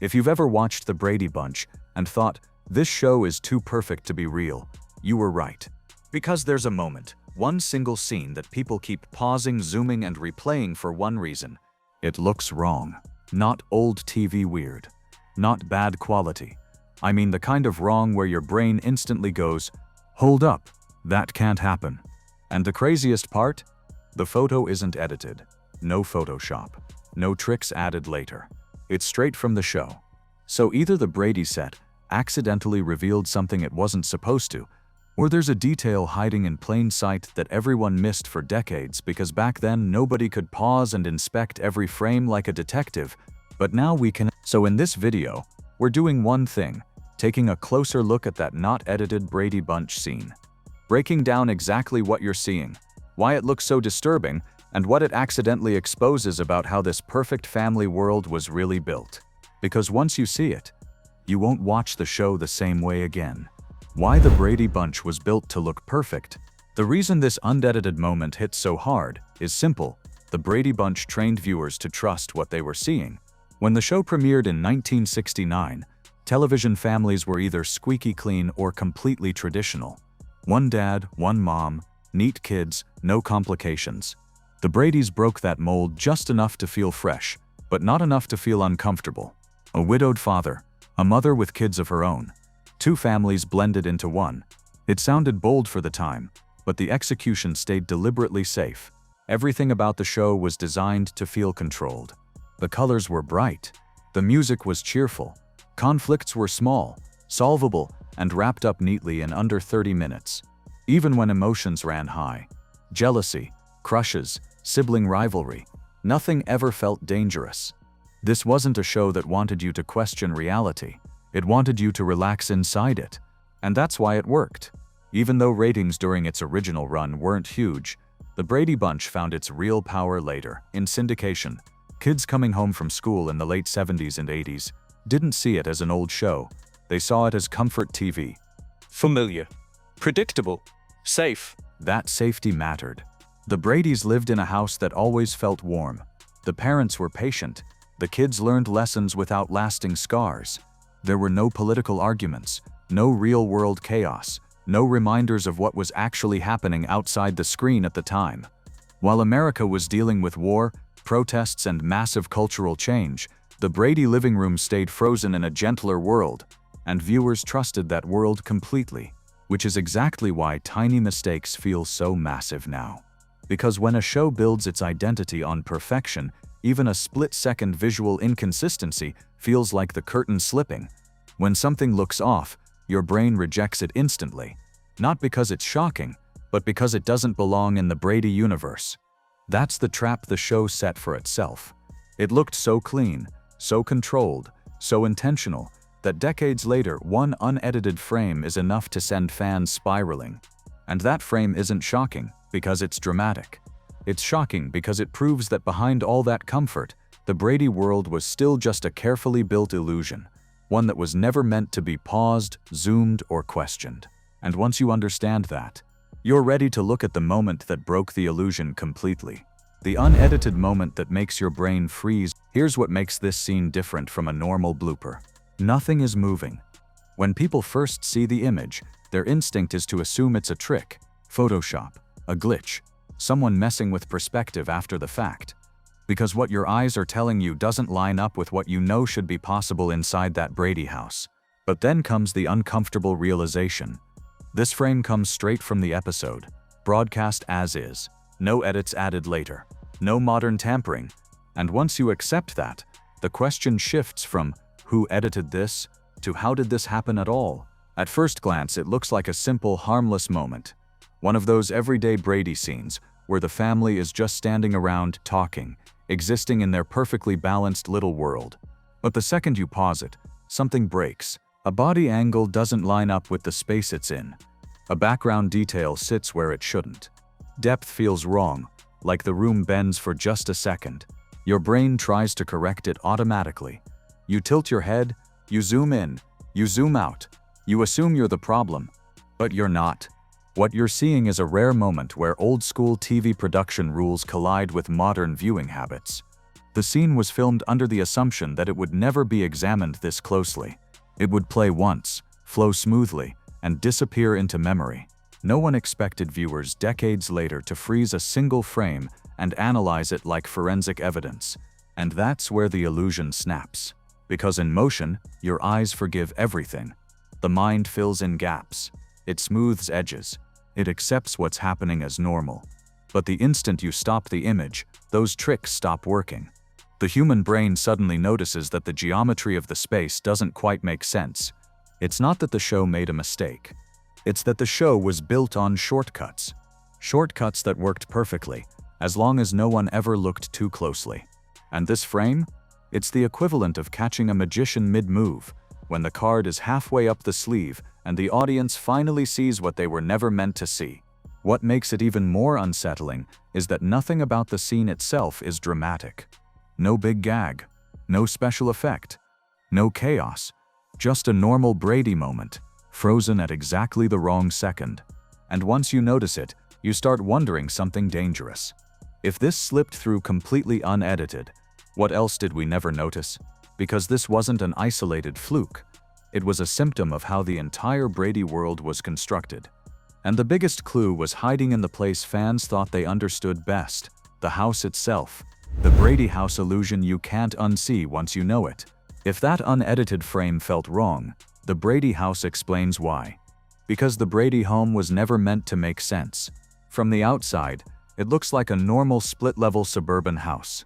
If you've ever watched The Brady Bunch and thought, this show is too perfect to be real, you were right. Because there's a moment, one single scene that people keep pausing, zooming, and replaying for one reason. It looks wrong. Not old TV weird. Not bad quality. I mean the kind of wrong where your brain instantly goes, hold up, that can't happen. And the craziest part? The photo isn't edited. No Photoshop. No tricks added later. It's straight from the show. So either the Brady set accidentally revealed something it wasn't supposed to, or there's a detail hiding in plain sight that everyone missed for decades because back then nobody could pause and inspect every frame like a detective, but now we can. So in this video, we're doing one thing, taking a closer look at that not edited Brady Bunch scene. Breaking down exactly what you're seeing, why it looks so disturbing, and what it accidentally exposes about how this perfect family world was really built. Because once you see it, you won't watch the show the same way again. Why the Brady Bunch was built to look perfect? The reason this unedited moment hits so hard is simple. The Brady Bunch trained viewers to trust what they were seeing. When the show premiered in 1969, television families were either squeaky clean or completely traditional. One dad, one mom, neat kids, no complications. The Bradys broke that mold just enough to feel fresh, but not enough to feel uncomfortable. A widowed father, a mother with kids of her own. Two families blended into one. It sounded bold for the time, but the execution stayed deliberately safe. Everything about the show was designed to feel controlled. The colors were bright. The music was cheerful. Conflicts were small, solvable, and wrapped up neatly in under 30 minutes. Even when emotions ran high. Jealousy, crushes, sibling rivalry. Nothing ever felt dangerous. This wasn't a show that wanted you to question reality. It wanted you to relax inside it. And that's why it worked. Even though ratings during its original run weren't huge, The Brady Bunch found its real power later, in syndication. Kids coming home from school in the late 70s and 80s didn't see it as an old show. They saw it as comfort TV. Familiar. Predictable. Safe. That safety mattered. The Bradys lived in a house that always felt warm. The parents were patient. The kids learned lessons without lasting scars. There were no political arguments, no real-world chaos, no reminders of what was actually happening outside the screen at the time. While America was dealing with war, protests, and massive cultural change, the Brady living room stayed frozen in a gentler world, and viewers trusted that world completely, which is exactly why tiny mistakes feel so massive now. Because when a show builds its identity on perfection, even a split-second visual inconsistency feels like the curtain slipping. When something looks off, your brain rejects it instantly. Not because it's shocking, but because it doesn't belong in the Brady universe. That's the trap the show set for itself. It looked so clean, so controlled, so intentional, that decades later one unedited frame is enough to send fans spiraling. And that frame isn't shocking because it's dramatic. It's shocking because it proves that behind all that comfort, the Brady world was still just a carefully built illusion, one that was never meant to be paused, zoomed, or questioned. And once you understand that, you're ready to look at the moment that broke the illusion completely. The unedited moment that makes your brain freeze. Here's what makes this scene different from a normal blooper. Nothing is moving. When people first see the image, their instinct is to assume it's a trick, Photoshop, a glitch, someone messing with perspective after the fact. Because what your eyes are telling you doesn't line up with what you know should be possible inside that Brady house. But then comes the uncomfortable realization. This frame comes straight from the episode, broadcast as is, no edits added later, no modern tampering. And once you accept that, the question shifts from who edited this to how did this happen at all? At first glance, it looks like a simple, harmless moment. One of those everyday Brady scenes where the family is just standing around, talking, existing in their perfectly balanced little world. But the second you pause it, something breaks. A body angle doesn't line up with the space it's in. A background detail sits where it shouldn't. Depth feels wrong, like the room bends for just a second. Your brain tries to correct it automatically. You tilt your head, you zoom in, you zoom out, you assume you're the problem, but you're not. What you're seeing is a rare moment where old-school TV production rules collide with modern viewing habits. The scene was filmed under the assumption that it would never be examined this closely. It would play once, flow smoothly, and disappear into memory. No one expected viewers decades later to freeze a single frame and analyze it like forensic evidence. And that's where the illusion snaps. Because in motion, your eyes forgive everything. The mind fills in gaps. It smooths edges. It accepts what's happening as normal. But the instant you stop the image, those tricks stop working. The human brain suddenly notices that the geometry of the space doesn't quite make sense. It's not that the show made a mistake. It's that the show was built on shortcuts. Shortcuts that worked perfectly, as long as no one ever looked too closely. And this frame? It's the equivalent of catching a magician mid-move, when the card is halfway up the sleeve and the audience finally sees what they were never meant to see. What makes it even more unsettling is that nothing about the scene itself is dramatic. No big gag, no special effect, no chaos, just a normal Brady moment, frozen at exactly the wrong second. And once you notice it, you start wondering something dangerous. If this slipped through completely unedited, what else did we never notice? Because this wasn't an isolated fluke. It was a symptom of how the entire Brady world was constructed. And the biggest clue was hiding in the place fans thought they understood best, the house itself. The Brady house illusion you can't unsee once you know it. If that unedited frame felt wrong, the Brady house explains why. Because the Brady home was never meant to make sense. From the outside, it looks like a normal split-level suburban house.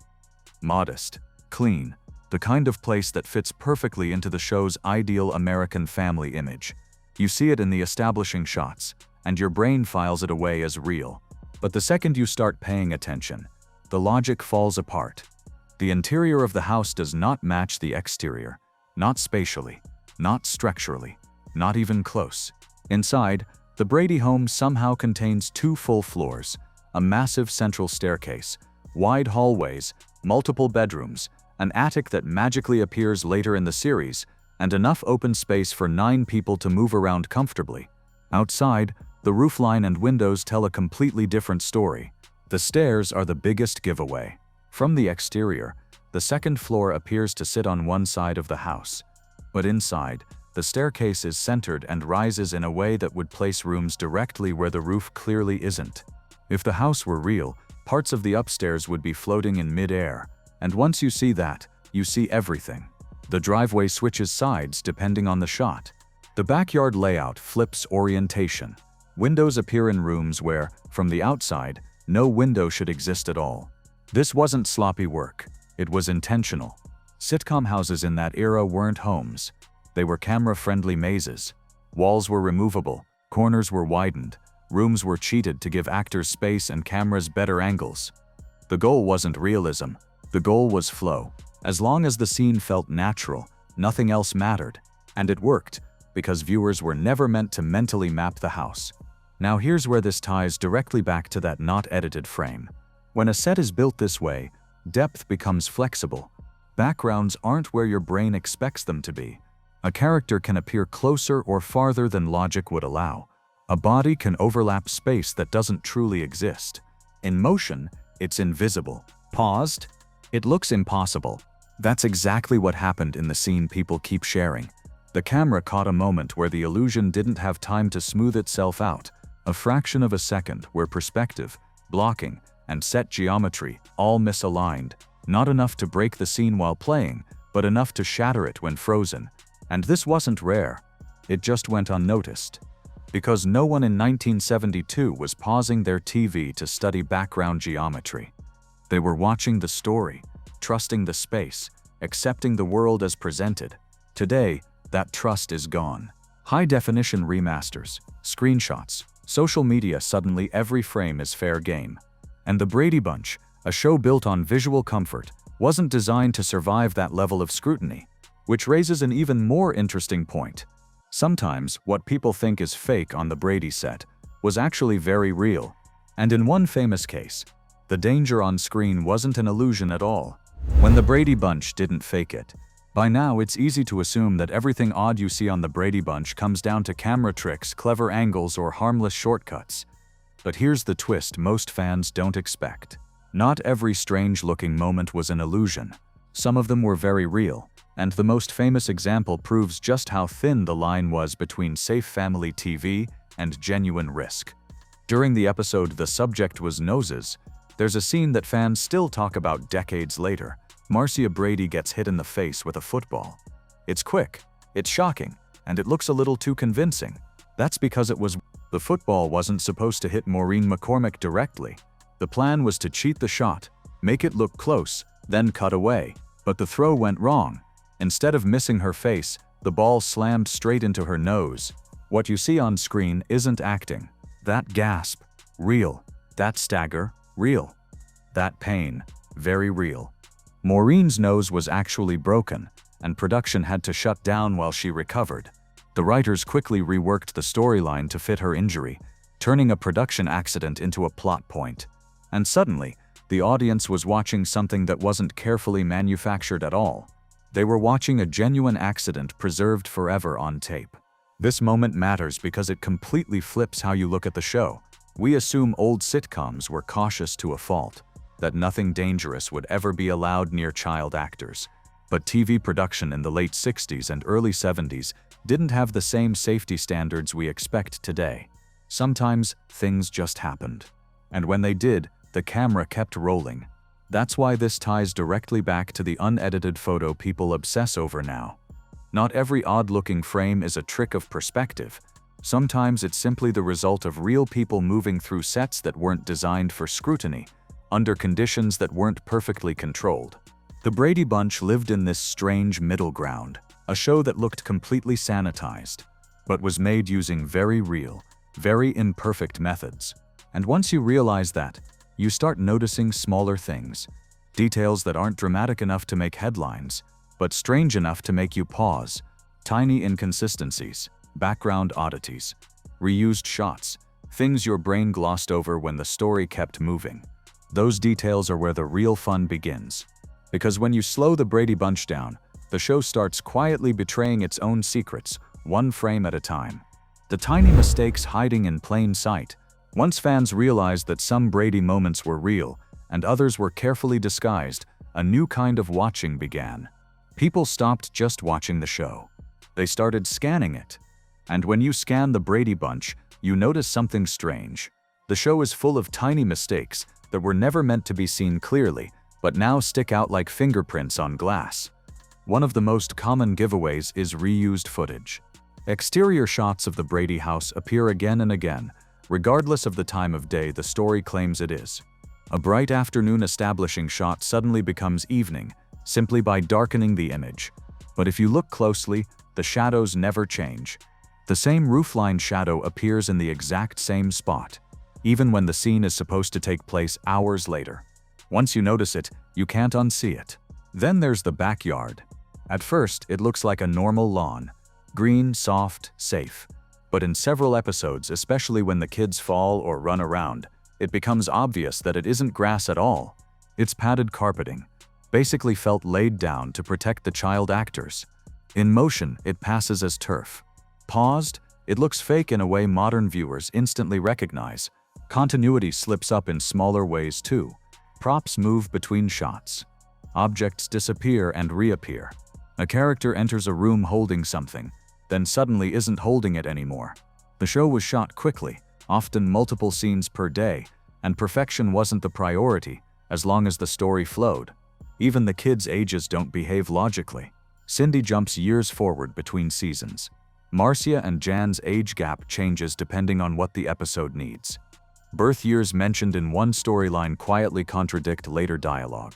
Modest, clean, the kind of place that fits perfectly into the show's ideal American family image. You see it in the establishing shots, and your brain files it away as real. But the second you start paying attention, the logic falls apart. The interior of the house does not match the exterior, not spatially, not structurally, not even close. Inside, the Brady home somehow contains 2 full floors, a massive central staircase, wide hallways, multiple bedrooms, an attic that magically appears later in the series, and enough open space for 9 people to move around comfortably. Outside, the roofline and windows tell a completely different story. The stairs are the biggest giveaway. From the exterior, the second floor appears to sit on one side of the house. But inside, the staircase is centered and rises in a way that would place rooms directly where the roof clearly isn't. If the house were real, parts of the upstairs would be floating in mid-air. And once you see that, you see everything. The driveway switches sides depending on the shot. The backyard layout flips orientation. Windows appear in rooms where, from the outside, no window should exist at all. This wasn't sloppy work. It was intentional. Sitcom houses in that era weren't homes. They were camera-friendly mazes. Walls were removable, corners were widened, rooms were cheated to give actors space and cameras better angles. The goal wasn't realism. The goal was flow. As long as the scene felt natural, nothing else mattered. And it worked, because viewers were never meant to mentally map the house. Now here's where this ties directly back to that not edited frame. When a set is built this way, depth becomes flexible. Backgrounds aren't where your brain expects them to be. A character can appear closer or farther than logic would allow. A body can overlap space that doesn't truly exist. In motion, it's invisible. Paused? It looks impossible. That's exactly what happened in the scene people keep sharing. The camera caught a moment where the illusion didn't have time to smooth itself out, a fraction of a second where perspective, blocking, and set geometry all misaligned, not enough to break the scene while playing, but enough to shatter it when frozen. And this wasn't rare. It just went unnoticed. Because no one in 1972 was pausing their TV to study background geometry. They were watching the story, trusting the space, accepting the world as presented. Today, that trust is gone. High-definition remasters, screenshots, social media, suddenly every frame is fair game. And the Brady Bunch, a show built on visual comfort, wasn't designed to survive that level of scrutiny. Which raises an even more interesting point. Sometimes, what people think is fake on the Brady set was actually very real. And in one famous case, the danger on screen wasn't an illusion at all. When the Brady Bunch didn't fake it. By now, it's easy to assume that everything odd you see on the Brady Bunch comes down to camera tricks, clever angles, or harmless shortcuts. But here's the twist most fans don't expect. Not every strange-looking moment was an illusion. Some of them were very real, and the most famous example proves just how thin the line was between safe family TV and genuine risk. During the episode The Subject Was Noses, there's a scene that fans still talk about decades later. Marcia Brady gets hit in the face with a football. It's quick, it's shocking, and it looks a little too convincing. That's because the football wasn't supposed to hit Maureen McCormick directly. The plan was to cheat the shot, make it look close, then cut away. But the throw went wrong. Instead of missing her face, the ball slammed straight into her nose. What you see on screen isn't acting. That gasp, real. That stagger, real. That pain, very real. Maureen's nose was actually broken, and production had to shut down while she recovered. The writers quickly reworked the storyline to fit her injury, turning a production accident into a plot point. And suddenly, the audience was watching something that wasn't carefully manufactured at all. They were watching a genuine accident preserved forever on tape. This moment matters because it completely flips how you look at the show. We assume old sitcoms were cautious to a fault, that nothing dangerous would ever be allowed near child actors. But TV production in the late 60s and early 70s didn't have the same safety standards we expect today. Sometimes things just happened. And when they did, the camera kept rolling. That's why this ties directly back to the unedited photo people obsess over now. Not every odd-looking frame is a trick of perspective. Sometimes it's simply the result of real people moving through sets that weren't designed for scrutiny, under conditions that weren't perfectly controlled. The Brady Bunch lived in this strange middle ground, a show that looked completely sanitized, but was made using very real, very imperfect methods. And once you realize that, you start noticing smaller things, details that aren't dramatic enough to make headlines, but strange enough to make you pause, tiny inconsistencies, background oddities, reused shots, things your brain glossed over when the story kept moving. Those details are where the real fun begins. Because when you slow the Brady Bunch down, the show starts quietly betraying its own secrets, one frame at a time. The tiny mistakes hiding in plain sight. Once fans realized that some Brady moments were real and others were carefully disguised, a new kind of watching began. People stopped just watching the show. They started scanning it. And when you scan the Brady Bunch, you notice something strange. The show is full of tiny mistakes that were never meant to be seen clearly, but now stick out like fingerprints on glass. One of the most common giveaways is reused footage. Exterior shots of the Brady house appear again and again, regardless of the time of day the story claims it is. A bright afternoon establishing shot suddenly becomes evening, simply by darkening the image. But if you look closely, the shadows never change. The same roofline shadow appears in the exact same spot, even when the scene is supposed to take place hours later. Once you notice it, you can't unsee it. Then there's the backyard. At first, it looks like a normal lawn. Green, soft, safe. But in several episodes, especially when the kids fall or run around, it becomes obvious that it isn't grass at all. It's padded carpeting, basically felt laid down to protect the child actors. In motion, it passes as turf. Paused, it looks fake in a way modern viewers instantly recognize. Continuity slips up in smaller ways too. Props move between shots. Objects disappear and reappear. A character enters a room holding something, then suddenly isn't holding it anymore. The show was shot quickly, often multiple scenes per day, and perfection wasn't the priority, as long as the story flowed. Even the kids' ages don't behave logically. Cindy jumps years forward between seasons. Marcia and Jan's age gap changes depending on what the episode needs. Birth years mentioned in one storyline quietly contradict later dialogue.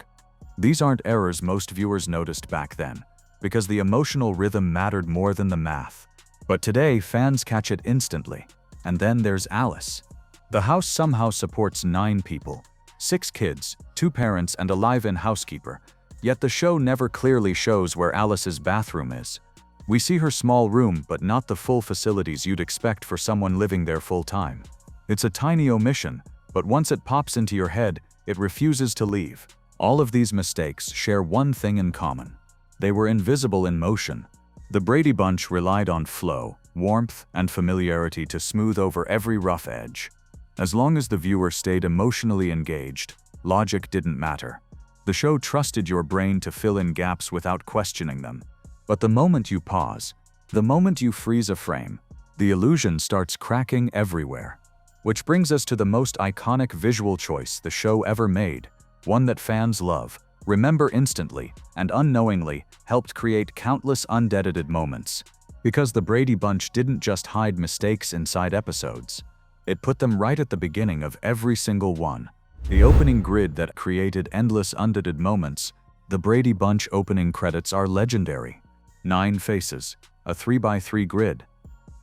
These aren't errors most viewers noticed back then, because the emotional rhythm mattered more than the math. But today, fans catch it instantly. And then there's Alice. The house somehow supports 9 people, 6 kids, 2 parents, and a live-in housekeeper. Yet the show never clearly shows where Alice's bathroom is. We see her small room, but not the full facilities you'd expect for someone living there full-time. It's a tiny omission, but once it pops into your head, it refuses to leave. All of these mistakes share one thing in common. They were invisible in motion. The Brady Bunch relied on flow, warmth, and familiarity to smooth over every rough edge. As long as the viewer stayed emotionally engaged, Logic didn't matter. The show trusted your brain to fill in gaps without questioning them. But the moment you pause, the moment you freeze a frame, the illusion starts cracking everywhere. Which brings us to the most iconic visual choice the show ever made, one that fans love, remember instantly, and unknowingly helped create countless unedited moments. Because the Brady Bunch didn't just hide mistakes inside episodes. It put them right at the beginning of every single one. The opening grid that created endless unedited moments, the Brady Bunch opening credits are legendary. 9 faces, a 3x3 grid.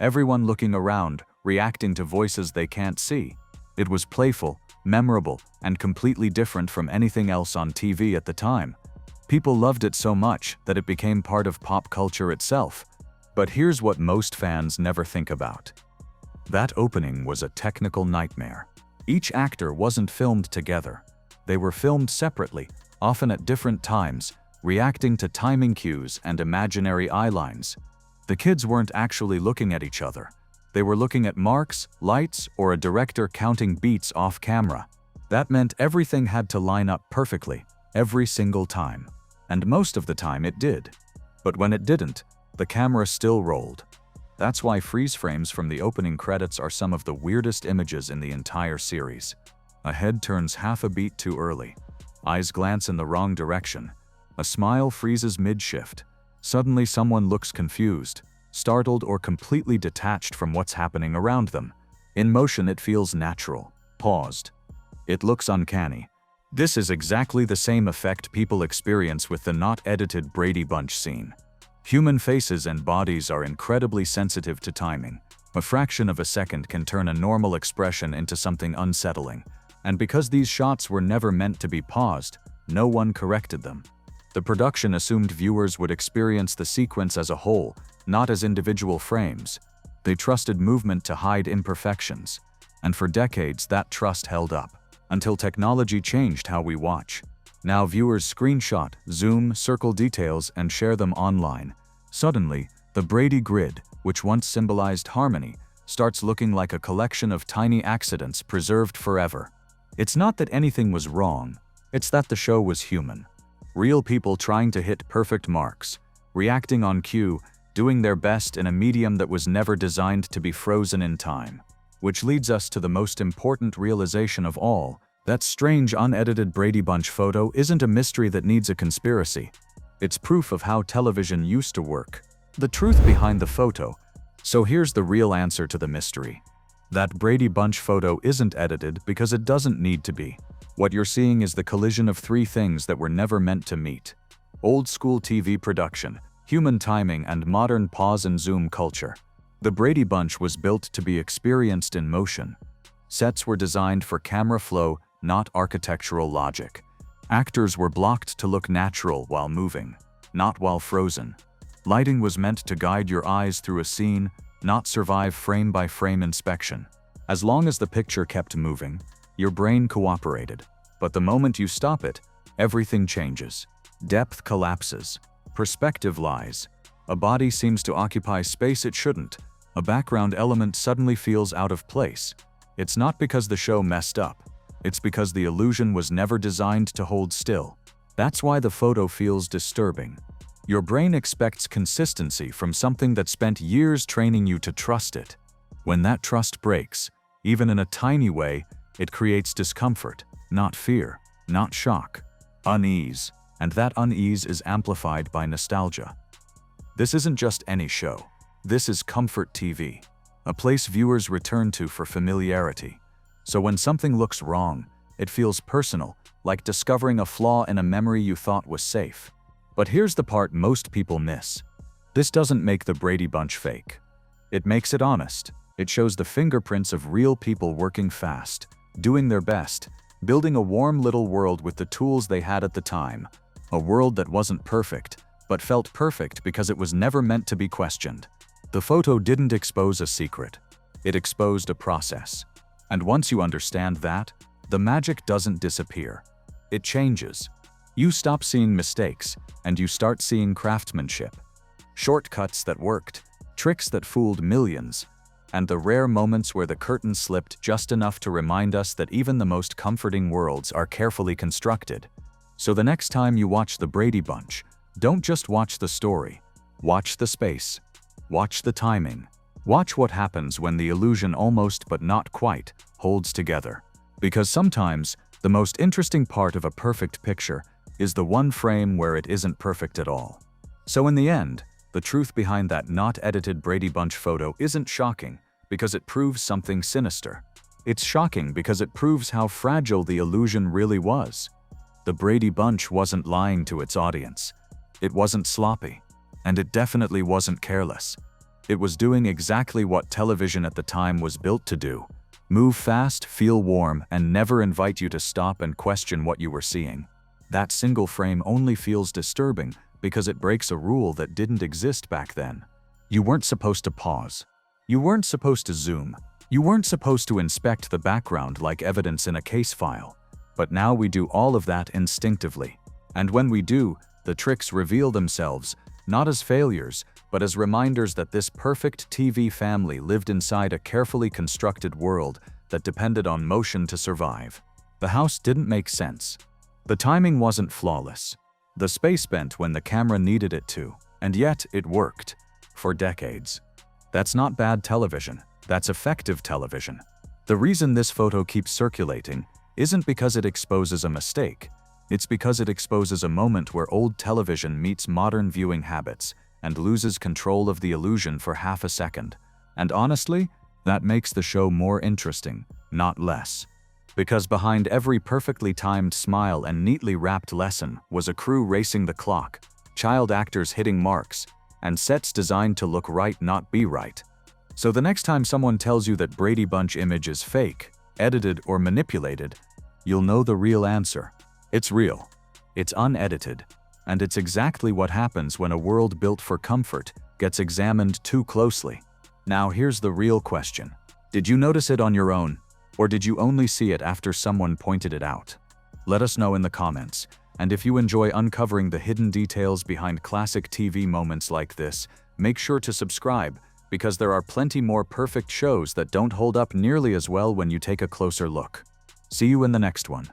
Everyone looking around, reacting to voices they can't see. It was playful, memorable, and completely different from anything else on TV at the time. People loved it so much that it became part of pop culture itself. But here's what most fans never think about. That opening was a technical nightmare. Each actor wasn't filmed together. They were filmed separately, often at different times, reacting to timing cues and imaginary eye lines. The kids weren't actually looking at each other. They were looking at marks, lights, or a director counting beats off camera. That meant everything had to line up perfectly, every single time. And most of the time it did. But when it didn't, the camera still rolled. That's why freeze frames from the opening credits are some of the weirdest images in the entire series. A head turns half a beat too early. Eyes glance in the wrong direction. A smile freezes mid-shift. Suddenly someone looks confused, startled, or completely detached from what's happening around them. In motion it feels natural, paused. It looks uncanny. This is exactly the same effect people experience with the not edited Brady Bunch scene. Human faces and bodies are incredibly sensitive to timing. A fraction of a second can turn a normal expression into something unsettling. And because these shots were never meant to be paused, no one corrected them. The production assumed viewers would experience the sequence as a whole, not as individual frames. They trusted movement to hide imperfections. And for decades that trust held up, until technology changed how we watch. Now viewers screenshot, zoom, circle details, and share them online. Suddenly, the Brady grid, which once symbolized harmony, starts looking like a collection of tiny accidents preserved forever. It's not that anything was wrong, it's that the show was human. Real people trying to hit perfect marks, reacting on cue, doing their best in a medium that was never designed to be frozen in time. Which leads us to the most important realization of all. That strange unedited Brady Bunch photo isn't a mystery that needs a conspiracy. It's proof of how television used to work. The truth behind the photo. So here's the real answer to the mystery. That Brady Bunch photo isn't edited because it doesn't need to be. What you're seeing is the collision of 3 things that were never meant to meet. Old school TV production, human timing, and modern pause and zoom culture. The Brady Bunch was built to be experienced in motion. Sets were designed for camera flow, not architectural logic. Actors were blocked to look natural while moving, not while frozen. Lighting was meant to guide your eyes through a scene, not survive frame-by-frame inspection. As long as the picture kept moving, your brain cooperated. But the moment you stop it, everything changes. Depth collapses. Perspective lies. A body seems to occupy space it shouldn't. A background element suddenly feels out of place. It's not because the show messed up. It's because the illusion was never designed to hold still. That's why the photo feels disturbing. Your brain expects consistency from something that spent years training you to trust it. When that trust breaks, even in a tiny way, it creates discomfort, not fear, not shock, unease, and that unease is amplified by nostalgia. This isn't just any show. This is comfort TV, a place viewers return to for familiarity. So when something looks wrong, it feels personal, like discovering a flaw in a memory you thought was safe. But here's the part most people miss. This doesn't make the Brady Bunch fake. It makes it honest. It shows the fingerprints of real people working fast, doing their best, building a warm little world with the tools they had at the time. A world that wasn't perfect, but felt perfect because it was never meant to be questioned. The photo didn't expose a secret. It exposed a process. And once you understand that, the magic doesn't disappear. It changes. You stop seeing mistakes, and you start seeing craftsmanship. Shortcuts that worked, tricks that fooled millions, and the rare moments where the curtain slipped just enough to remind us that even the most comforting worlds are carefully constructed. So the next time you watch The Brady Bunch, don't just watch the story. Watch the space. Watch the timing. Watch what happens when the illusion almost but not quite holds together. Because sometimes, the most interesting part of a perfect picture is the one frame where it isn't perfect at all. So in the end, the truth behind that not edited Brady Bunch photo isn't shocking because it proves something sinister. It's shocking because it proves how fragile the illusion really was. The Brady Bunch wasn't lying to its audience. It wasn't sloppy. And it definitely wasn't careless. It was doing exactly what television at the time was built to do. Move fast, feel warm, and never invite you to stop and question what you were seeing. That single frame only feels disturbing because it breaks a rule that didn't exist back then. You weren't supposed to pause. You weren't supposed to zoom. You weren't supposed to inspect the background like evidence in a case file. But now we do all of that instinctively. And when we do, the tricks reveal themselves, not as failures, but as reminders that this perfect TV family lived inside a carefully constructed world that depended on motion to survive. The house didn't make sense. The timing wasn't flawless. The space bent when the camera needed it to, and yet it worked. For decades. That's not bad television, that's effective television. The reason this photo keeps circulating isn't because it exposes a mistake. It's because it exposes a moment where old television meets modern viewing habits and loses control of the illusion for half a second. And honestly, that makes the show more interesting, not less. Because behind every perfectly timed smile and neatly wrapped lesson was a crew racing the clock, child actors hitting marks, and sets designed to look right, not be right. So the next time someone tells you that Brady Bunch image is fake, edited, or manipulated, you'll know the real answer. It's real. It's unedited. And it's exactly what happens when a world built for comfort gets examined too closely. Now here's the real question. Did you notice it on your own? Or did you only see it after someone pointed it out? Let us know in the comments. And if you enjoy uncovering the hidden details behind classic TV moments like this, make sure to subscribe, because there are plenty more perfect shows that don't hold up nearly as well when you take a closer look. See you in the next one.